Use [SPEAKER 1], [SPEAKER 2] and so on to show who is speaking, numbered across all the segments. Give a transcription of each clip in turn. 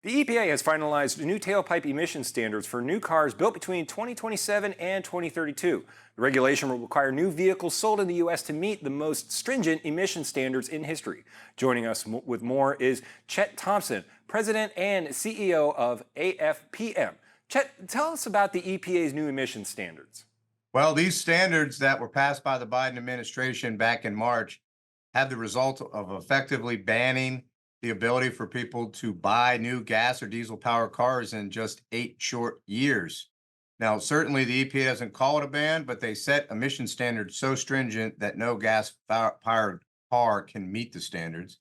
[SPEAKER 1] The EPA has finalized new tailpipe emission standards for new cars built between 2027 and 2032. The regulation will require new vehicles sold in the U.S. to meet the most stringent emission standards in history. Joining us with more is Chet Thompson, President and CEO of AFPM. Chet, tell us about the EPA's new emission standards.
[SPEAKER 2] Well, these standards that were passed by the Biden administration back in March have the result of effectively banning the ability for people to buy new gas or diesel powered cars in just 8 short years. Now, certainly the EPA doesn't call it a ban, but they set emission standards so stringent that no gas powered car can meet the standards.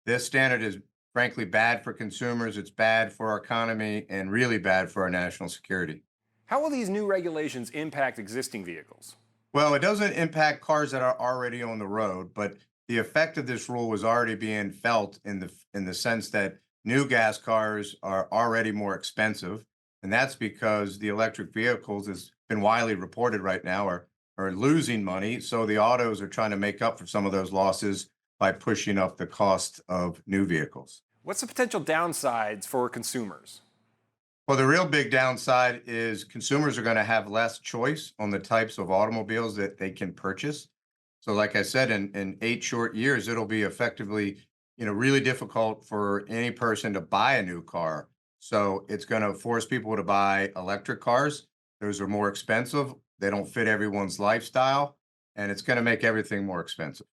[SPEAKER 2] This standard is frankly bad for consumers, it's bad for our economy, and really bad for our national security.
[SPEAKER 1] How will these new regulations impact existing vehicles?
[SPEAKER 2] Well, it doesn't impact cars that are already on the road, but the effect of this rule was already being felt in the sense that new gas cars are already more expensive, and that's because the electric vehicles has been widely reported right now are losing money. So the autos are trying to make up for some of those losses by pushing up the cost of new vehicles.
[SPEAKER 1] What's the potential downsides for consumers?
[SPEAKER 2] Well, the real big downside is consumers are going to have less choice on the types of automobiles that they can purchase. So, like I said, in 8 short years, it'll be effectively, really difficult for any person to buy a new car. So it's going to force people to buy electric cars. Those are more expensive. They don't fit everyone's lifestyle, and it's going to make everything more expensive.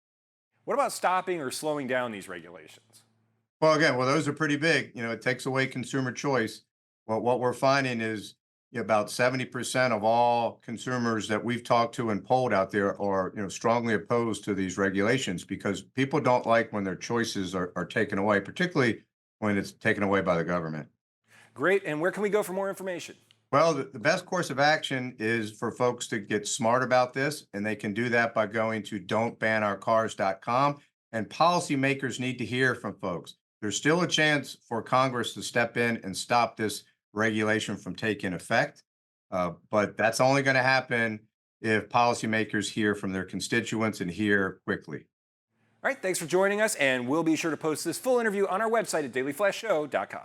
[SPEAKER 1] What about stopping or slowing down these regulations?
[SPEAKER 2] Well, those are pretty big. It takes away consumer choice. Well, what we're finding is about 70% of all consumers that we've talked to and polled out there are, strongly opposed to these regulations because people don't like when their choices are taken away, particularly when it's taken away by the government.
[SPEAKER 1] Great. And where can we go for more information?
[SPEAKER 2] Well, the best course of action is for folks to get smart about this, and they can do that by going to don'tbanourcars.com. And policymakers need to hear from folks. There's still a chance for Congress to step in and stop this regulation from taking effect. But that's only going to happen if policymakers hear from their constituents and hear quickly.
[SPEAKER 1] All right. Thanks for joining us. And we'll be sure to post this full interview on our website at dailyflashshow.com.